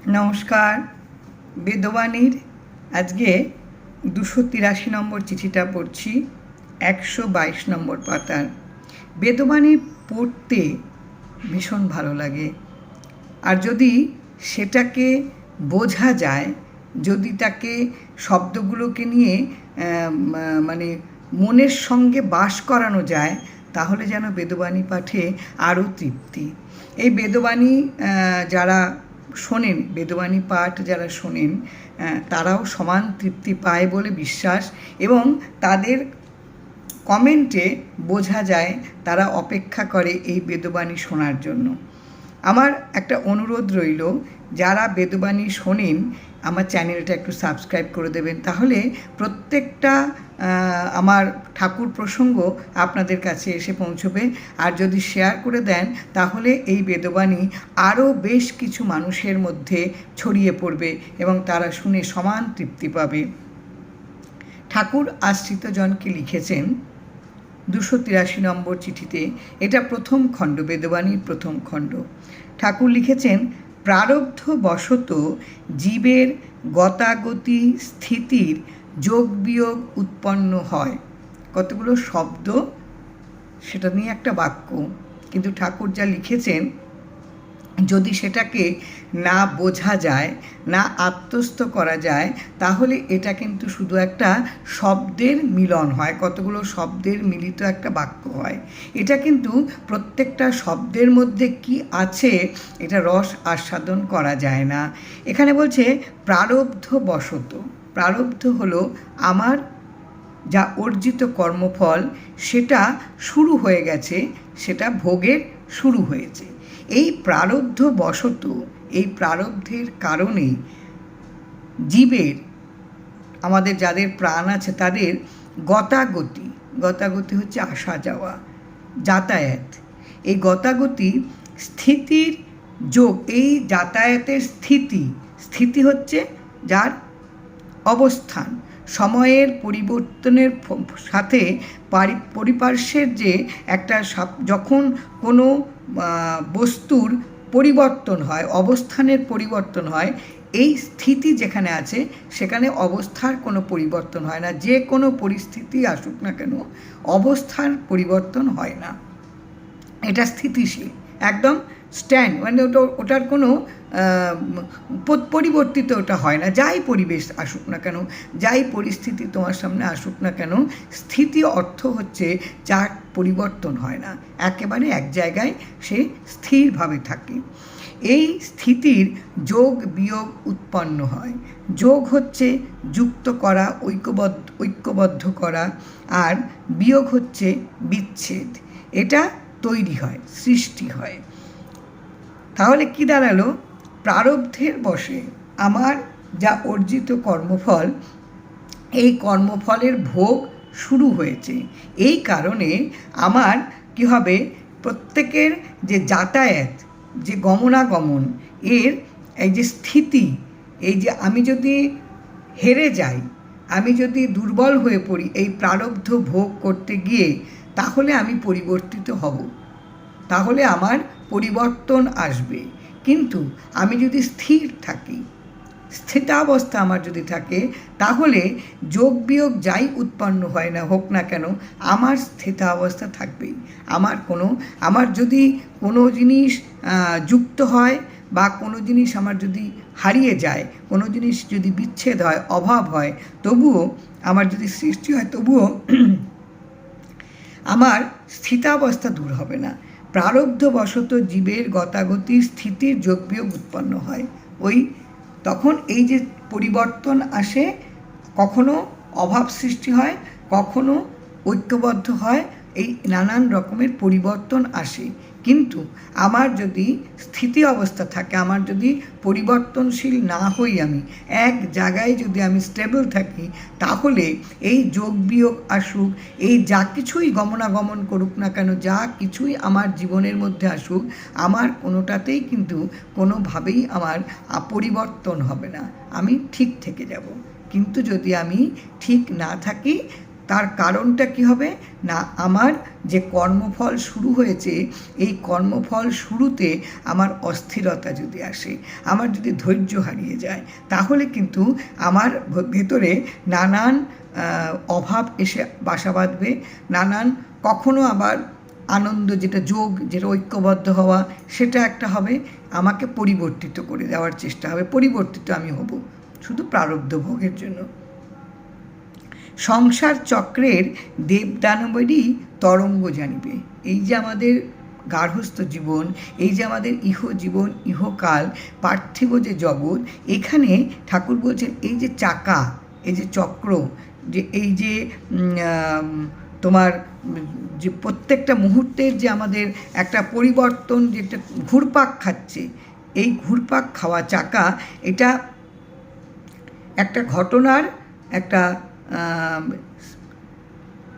নমস্কার। বেদবাণীর আজকে 283 নম্বর চিঠিটা পড়ছি, 122 নম্বর পাতার। বেদবাণী পড়তে ভীষণ ভালো লাগে, আর যদি সেটাকে বোঝা যায়, যদি তাকে শব্দগুলোকে নিয়ে মানে মনের সঙ্গে বাস করানো যায়, তাহলে যেন বেদবাণী পাঠে আরও তৃপ্তি। এই বেদবাণী যারা শোনেন, বেদবাণী পাঠ যারা শোনেন, তারাও সমান তৃপ্তি পায় বলে বিশ্বাস, এবং তাদের কমেন্টে বোঝা যায় তারা অপেক্ষা করে এই বেদবাণী শোনার জন্য। আমার একটা অনুরোধ রইল, যারা বেদবাণী শোনেন আমার চ্যানেলটা একটু সাবস্ক্রাইব করে দেবেন, তাহলে প্রত্যেকটা আমার ঠাকুর প্রসঙ্গ আপনাদের কাছে এসে পৌঁছবে। আর যদি শেয়ার করে দেন, তাহলে এই বেদবাণী আরও বেশ কিছু মানুষের মধ্যে ছড়িয়ে পড়বে এবং তারা শুনে সমান তৃপ্তি পাবে। ঠাকুর আশ্রিতজনকে লিখেছেন 283 নম্বর চিঠিতে। এটা প্রথম খণ্ড, বেদবাণীর প্রথম খণ্ড। ঠাকুর লিখেছেন, প্রারব্ধ বশত জীবের গতাগতি স্থিতির যোগ বিয়োগ উৎপন্ন হয়। কতগুলো শব্দ, সেটা নিয়ে একটা বাক্য, কিন্তু ঠাকুর যা লিখেছেন, যদি সেটাকে না বোঝা যায়, না আত্মস্থ করা যায়, তাহলে এটা কিন্তু শুধু একটা শব্দের মিলন হয়, কতগুলো শব্দের মিলিত একটা বাক্য হয়। এটা কিন্তু প্রত্যেকটা শব্দের মধ্যে কি আছে, এটা রস আস্বাদন করা যায় না। এখানে বলছে প্রারব্ধ বশত। প্রারব্ধ হলো আমার যা অর্জিত কর্মফল, সেটা শুরু হয়ে গেছে, সেটা ভোগের শুরু হয়েছে। এই প্রারব্ধ বশত, এই প্রারব্ধের কারণে জীবের, আমাদের যাদের প্রাণ আছে তাদের গতাগতি, গতাগতি হচ্ছে আসা যাওয়া, যাতায়াত, এই গতাগতি স্থিতির যোগ, এই যাতায়াতের স্থিতি, স্থিতি হচ্ছে যার অবস্থান, সময়ের পরিবর্তনের সাথে পরিপার্শ্বের যে একটা, যখন কোনো বস্তুর পরিবর্তন হয়, অবস্থানের পরিবর্তন হয়, এই স্থিতি যেখানে আছে সেখানে অবস্থার কোনো পরিবর্তন হয় না। যে কোনো পরিস্থিতি আসুক না কেন, অবস্থার পরিবর্তন হয় না, এটা স্থিতিশীল, একদম স্ট্যান্ড, মানে ওটার কোনো পরিবর্তিত ওটা হয় না। যাই পরিবেশ আসুক না কেন, যাই পরিস্থিতি তোমার সামনে আসুক না কেন, স্থিতি অর্থ হচ্ছে যার পরিবর্তন হয় না, একেবারে এক জায়গায় সে স্থিরভাবে থাকে। এই স্থিতির যোগ বিয়োগ উৎপন্ন হয়। যোগ হচ্ছে যুক্ত করা, ঐক্যবদ্ধ করা, আর বিয়োগ হচ্ছে বিচ্ছেদ। এটা তৈরি হয়, সৃষ্টি হয়। তাহলে কি দাঁড়ালো? প্রারব্ধের বশে আমার যা অর্জিত কর্মফল, এই কর্মফলের ভোগ শুরু হয়েছে। এই কারণে আমার কি হবে, প্রত্যেকের যে যাতায়াত, যে গমনাগমন, এর এই যে স্থিতি, এই যে আমি যদি হেরে যাই, আমি যদি দুর্বল হয়ে পড়ি এই প্রারব্ধ ভোগ করতে গিয়ে, তাহলে আমি পরিবর্তিত হব, তাহলে আমার পরিবর্তন আসবে। কিন্তু আমি যদি স্থির থাকি, স্থিতাবস্থা আমার যদি থাকে, তাহলে যোগ বিয়োগ যাই উৎপন্ন হয় না হোক না কেন, আমার স্থিতাবস্থা থাকবেই। আমার যদি কোনো জিনিস যুক্ত হয়, বা কোনো জিনিস আমার যদি হারিয়ে যায়, কোনো জিনিস যদি বিচ্ছেদ হয়, অভাব হয়, তবুও আমার যদি সৃষ্টি হয়, তবুও আমার স্থিতাবস্থা দূর হবে না। প্রারব্ধবশত জীবের গতাগতি স্থিতির যোগ বিয়োগ উৎপন্ন হয়। তখন এই যে পরিবর্তন আসে, কখনো অভাব সৃষ্টি হয়, কখনো ঐক্যবদ্ধ হয়, এই নানান রকমের পরিবর্তন আসে। কিন্তু আমার যদি স্থিতি অবস্থা থাকে, আমার যদি পরিবর্তনশীল না হই, আমি এক জায়গায় যদি আমি স্টেবল থাকি, তাহলে এই যোগ বিয়োগ আসুক, এই যা কিছুই গমনাগমন করুক না কেন, যা কিছুই আমার জীবনের মধ্যে আসুক, আমার কোনোটাতেই কিন্তু কোনোভাবেই আমার পরিবর্তন হবে না, আমি ঠিক থেকে যাব। কিন্তু যদি আমি ঠিক না থাকি, তার কারণটা কি হবে না, আমার যে কর্মফল শুরু হয়েছে এই কর্মফল শুরুতে আমার অস্থিরতা যদি আসে, আমার যদি ধৈর্য হারিয়ে যায়, তাহলে কিন্তু আমার ভেতরে নানান অভাব এসে বাসা বাঁধবে, নানান কখনো আবার আনন্দ যেটা যোগ, যেটা ঐক্যবদ্ধ হওয়া, সেটা একটা হবে, আমাকে পরিবর্তিত করে দেওয়ার চেষ্টা হবে, পরিবর্তিত আমি হব শুধু প্রারব্ধ ভোগের জন্য। সংসার চক্রের দেবদানবেরই তরঙ্গ জানিবে। এই যে আমাদের গার্হস্থ্য জীবন, এই যে আমাদের জীবন, ইহকাল, পার্থিব যে জগৎ, এখানে ঠাকুর বলছেন এই যে চাকা, এই যে চক্র, যে এই যে তোমার যে প্রত্যেকটা মুহূর্তের যে আমাদের একটা পরিবর্তন, যে একটা ঘুরপাক খাচ্ছে, এই ঘুরপাক খাওয়া চাকা, এটা একটা ঘটনার একটা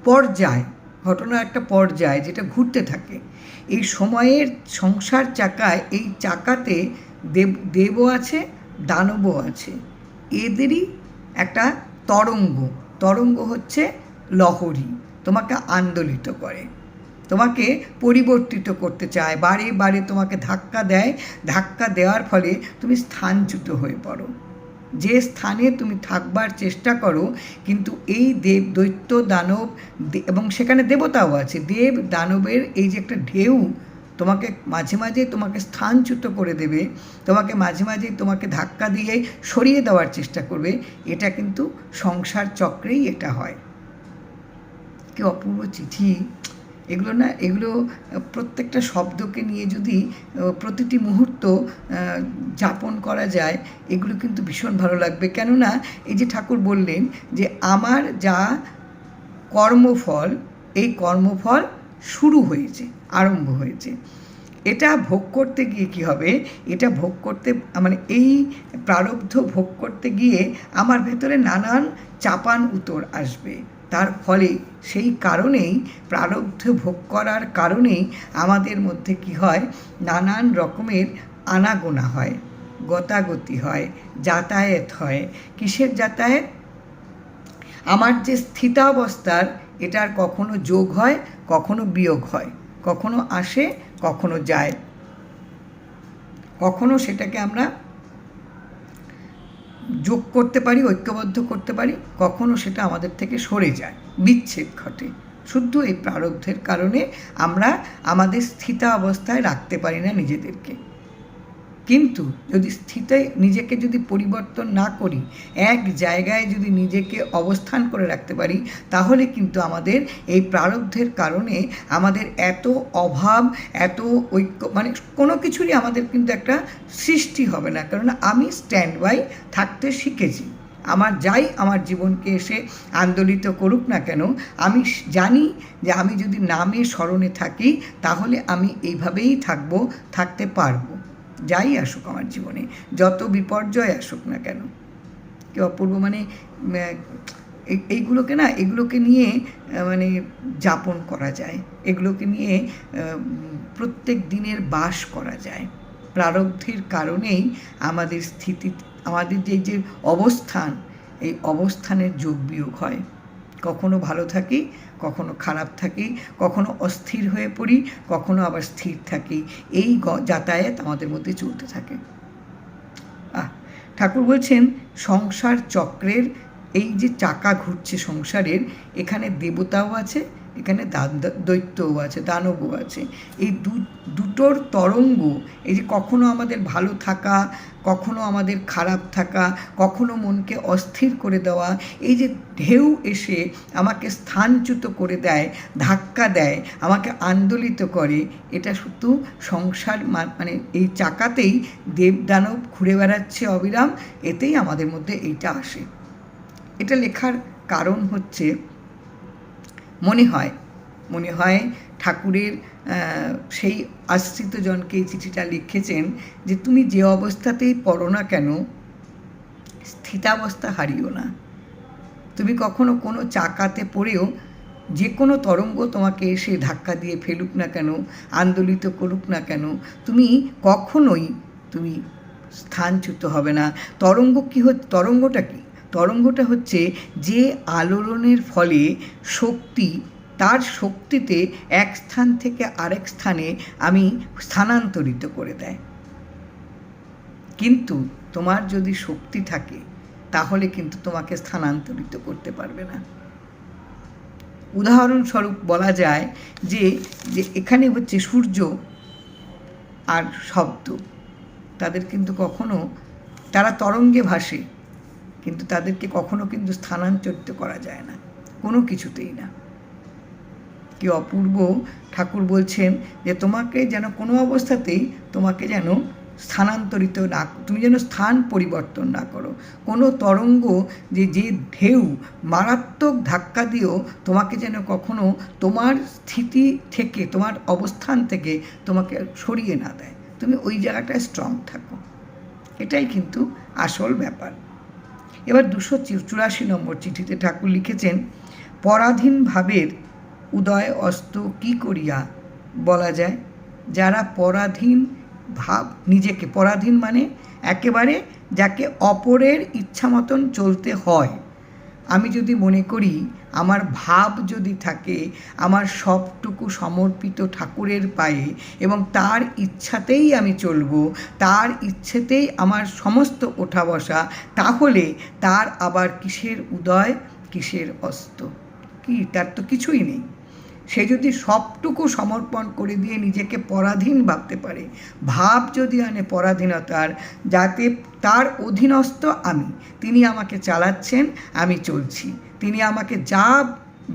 পর্যায়, ঘটনার একটা পর্যায় যেটা ঘুরতে থাকে। এই সময়ের সংসার চাকায়, এই চাকাতে দেবও আছে, দানবও আছে, এদেরই একটা তরঙ্গ হচ্ছে লহরী, তোমাকে আন্দোলিত করে, তোমাকে পরিবর্তিত করতে চায়, বারে বারে তোমাকে ধাক্কা দেয়, ধাক্কা দেওয়ার ফলে তুমি স্থানচ্যুত হয়ে পড়ো। যে স্থানে তুমি থাকবার চেষ্টা করো, কিন্তু এই দেব, দৈত্য, দানব এবং সেখানে দেবতাও আছে, দেব দানবের এই যে একটা ঢেউ তোমাকে মাঝে মাঝে তোমাকে স্থানচ্যুত করে দেবে, তোমাকে মাঝে মাঝে তোমাকে ধাক্কা দিয়ে সরিয়ে দেওয়ার চেষ্টা করবে। এটা কিন্তু সংসার চক্রেই এটা হয়। কি অপূর্ব চিঠি এগুলো না, এগুলো প্রত্যেকটা শব্দকে নিয়ে যদি প্রতিটি মুহূর্ত যাপন করা যায়, এগুলো কিন্তু ভীষণ ভালো লাগবে। কেননা এই যে ঠাকুর বললেন যে আমার যা কর্মফল, এই কর্মফল শুরু হয়েছে, আরম্ভ হয়েছে, এটা ভোগ করতে গিয়ে কী হবে, এটা ভোগ করতে মানে এই প্রারব্ধ ভোগ করতে গিয়ে আমার ভেতরে নানান চাপান উতর আসবে। তার ফলে সেই কারণেই প্রারব্ধ ভোগ করার কারণেই আমাদের মধ্যে কি হয়, নানান রকমের আনাগোনা হয়, গতাগতি হয়, যাতায়াত হয়। কিসের যাতায়াত? আমার যে স্থিতাবস্থার, এটার কখনো যোগ হয়, কখনো বিয়োগ হয়, কখনো আসে, কখনো যায়, কখনো সেটাকে আমরা যোগ করতে পারি, ঐক্যবদ্ধ করতে পারি, কখনো সেটা আমাদের থেকে সরে যায়, বিচ্ছেদ ঘটে। শুধু এই প্রারব্ধের কারণে আমরা আমাদের স্থিতাবস্থায় রাখতে পারি না নিজেদেরকে। কিন্তু যদি নিজেকে যদি পরিবর্তন না করি, এক জায়গায় যদি নিজেকে অবস্থান করে রাখতে পারি, তাহলে কিন্তু আমাদের এই প্রারব্ধের কারণে আমাদের এত অভাব, এত ঐক্য, মানে কোনো কিছুরই আমাদের কিন্তু একটা সৃষ্টি হবে না। কারণ আমি স্ট্যান্ড বাই থাকতে শিখেছি। আমার যাই আমার জীবনকে এসে আন্দোলিত করুক না কেন, আমি জানি যে আমি যদি নামে স্মরণে থাকি, তাহলে আমি এইভাবেই থাকতে পারবো, যাই আসুক আমার জীবনে, যত বিপর্যয় আসুক না কেন। কি অপূর্ব, মানে এগুলোকে নিয়ে মানে যাপন করা যায়, এগুলোকে নিয়ে প্রত্যেক দিনের বাস করা যায়। প্রারব্ধের কারণেই আমাদের আমাদের যে অবস্থান, এই অবস্থানের যোগ বিয়োগ হয়। কখনো ভালো থাকি, কখনো খারাপ থাকি, কখনো অস্থির হয়ে পড়ি, কখনো আবার স্থির থাকি। এই যাতায়াত আমাদের মধ্যে চলতে থাকে। ঠাকুর বলছেন সংসার চক্রের এই যে চাকা ঘুরছে সংসারের, এখানে দেবতাও আছে, এখানে দৈত্যও আছে, দানবও আছে। এই দুটোর তরঙ্গ, এই যে কখনো আমাদের ভালো থাকা, কখনো আমাদের খারাপ থাকা, কখনো মনকে অস্থির করে দেওয়া, এই যে ঢেউ এসে আমাকে স্থানচ্যুত করে দেয়, ধাক্কা দেয়, আমাকে আন্দোলিত করে, এটা শুধু সংসার মানে এই চাকাতেই দেবদানব ঘুরে বেড়াচ্ছে অবিরাম, এতেই আমাদের মধ্যে এইটা আসে। এটা লেখার কারণ হচ্ছে, মনে হয় ঠাকুরের সেই আশ্রিতজনকে এই চিঠিটা লিখেছেন যে তুমি যে অবস্থাতেই পড়ো না কেন, স্থিতাবস্থা হারিও না। তুমি কখনো কোনো চাকাতে পড়েও যে কোনো তরঙ্গ তোমাকে এসে ধাক্কা দিয়ে ফেলুক না কেন, আন্দোলিত করুক না কেন, তুমি কখনোই স্থানচ্যুত হবে না। তরঙ্গটা কি? তরঙ্গটা হচ্ছে যে আলোড়নের ফলে শক্তি, তার শক্তিতে এক স্থান থেকে আরেক স্থানে আমি স্থানান্তরিত করে দেয়। কিন্তু তোমার যদি শক্তি থাকে তাহলে কিন্তু তোমাকে স্থানান্তরিত করতে পারবে না। উদাহরণস্বরূপ বলা যায় যে এখানে হচ্ছে সূর্য আর শব্দ, তাদের কিন্তু কখনো, তারা তরঙ্গে ভাসে, কিন্তু তাদেরকে কখনো কিন্তু স্থানান্তরিত করা যায় না, কোনো কিছুতেই না। কি অপূর্ব ঠাকুর বলছেন যে তোমাকে যেন কোনো অবস্থাতেই তোমাকে যেন স্থানান্তরিত না, তুমি যেন স্থান পরিবর্তন না করো। কোনো তরঙ্গ যে ঢেউ মারাত্মক ধাক্কা দিয়েও তোমাকে যেন কখনো তোমার স্থিতি থেকে, তোমার অবস্থান থেকে তোমাকে সরিয়ে না দেয়। তুমি ওই জায়গাটায় স্ট্রং থাকো, এটাই কিন্তু আসল ব্যাপার। এবার 284 নম্বর চিঠিতে ঠাকুর লিখেছেন, পরাধীন ভাবের উদয় অস্ত কি করিয়া বলা যায়। যারা পরাধীন ভাব, নিজেকে পরাধীন মানে একেবারে যাকে অপরের ইচ্ছা মতন চলতে হয়। আমি যদি মনে করি আমার ভাব যদি থাকে আমার সবটুকু সমর্পিত ঠাকুরের পায়ে এবং তার ইচ্ছাতেই আমি চলব, তার ইচ্ছেতেই আমার সমস্ত ওঠা বসা, তাহলে তার আবার কিসের উদয় কিসের অস্ত? কি, তার তো কিছুই নেই। সে যদি সবটুকু সমর্পণ করে দিয়ে নিজেকে পরাধীন ভাবতে পারে, ভাব যদি আনে পরাধীনতার, যাতে তার অধীনস্থ আমি, তিনি আমাকে চালাচ্ছেন, আমি চলছি, তিনি আমাকে যা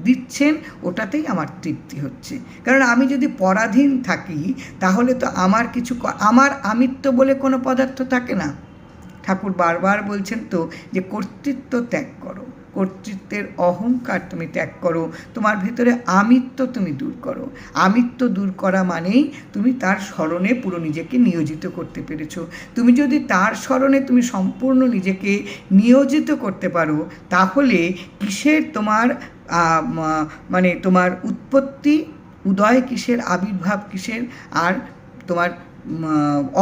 দিচ্ছেন ওটাতেই আমার তৃপ্তি হচ্ছে। কারণ আমি যদি পরাধীন থাকি তাহলে তো আমার কিছু, আমার আমিত্ব বলে কোনো পদার্থ থাকে না। ঠাকুর বারবার বলছেন তো যে কর্তৃত্ব ত্যাগ করো, কর্তৃত্বের অহংকার তুমি ত্যাগ করো, তোমার ভেতরে আমিত্ব তুমি দূর করো। আমিত্ব দূর করা মানেই তুমি তার স্মরণে পুরো নিজেকে নিয়োজিত করতে পেরেছো। তুমি যদি তার স্মরণে তুমি সম্পূর্ণ নিজেকে নিয়োজিত করতে পারো, তাহলে কিসের তোমার মানে তোমার উৎপত্তি, উদয় কিসের, আবির্ভাব কিসের, আর তোমার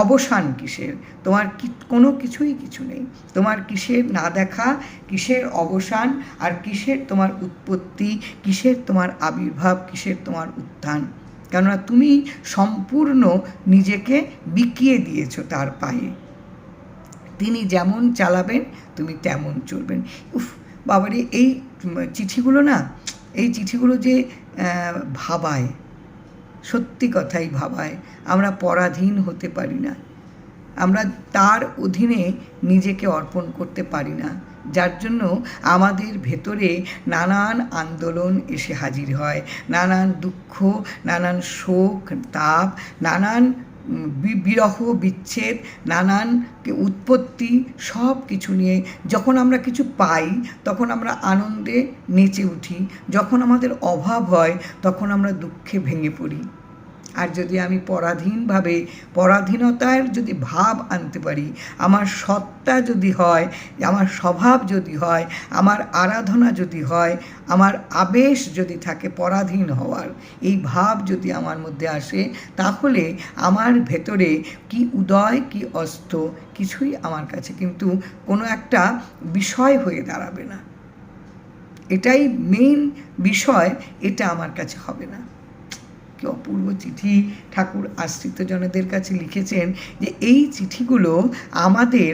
অবসান কিসের? তোমার কোনো কিছুই কিছু নেই। তোমার কিসের না দেখা, কিসের অবসান, আর কিসের তোমার উৎপত্তি, কিসের তোমার আবির্ভাব, কিসের তোমার উত্থান? কেননা তুমি সম্পূর্ণ নিজেকে বিকিয়ে দিয়েছো তার পায়ে। তিনি যেমন চালাবেন তুমি তেমন চলবেন। উফ বাবারে, এই চিঠিগুলো না, এই চিঠিগুলো যে ভাবায়, সত্যি কথাই ভাবায়। আমরা পরাধীন হতে পারি না, আমরা তার অধীনে নিজেকে অর্পণ করতে পারি না, যার জন্য আমাদের ভেতরে নানান আন্দোলন এসে হাজির হয়, নানান দুঃখ, নানান শোক তাপ, নানান বিরহ বিচ্ছেদ, নানান উৎপত্তি, সব কিছু নিয়ে যখন আমরা কিছু পাই তখন আমরা আনন্দে নেচে উঠি, যখন আমাদের অভাব হয় তখন আমরা দুঃখে ভেঙে পড়ি। আর যদি আমি পরাধীনভাবে, পরাধীনতার যদি ভাব আনতে পারি, আমার সত্তা যদি হয়, আমার স্বভাব যদি হয়, আমার আরাধনা যদি হয়, আমার আবেশ যদি থাকে পরাধীন হওয়ার, এই ভাব যদি আমার মধ্যে আসে, তাহলে আমার ভেতরে কি উদয় কি অস্ত কিছুই আমার কাছে কিন্তু কোনো একটা বিষয় হয়ে দাঁড়াবে না। এটাই মেইন বিষয়, এটা আমার কাছে হবে না। কি অপূর্ব চিঠি ঠাকুর আশ্রিতজনদের কাছে লিখেছেন যে এই চিঠিগুলো আমাদের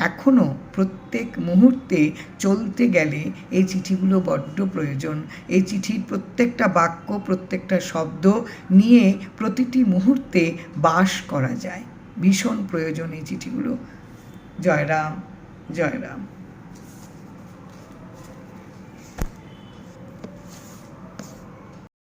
এখনও প্রত্যেক মুহূর্তে চলতে গেলে এই চিঠিগুলো বড্ড প্রয়োজন। এই চিঠির প্রত্যেকটা বাক্য, প্রত্যেকটা শব্দ নিয়ে প্রতিটি মুহূর্তে বাস করা যায়। ভীষণ প্রয়োজন এই চিঠিগুলো। জয় রাম, জয় রাম।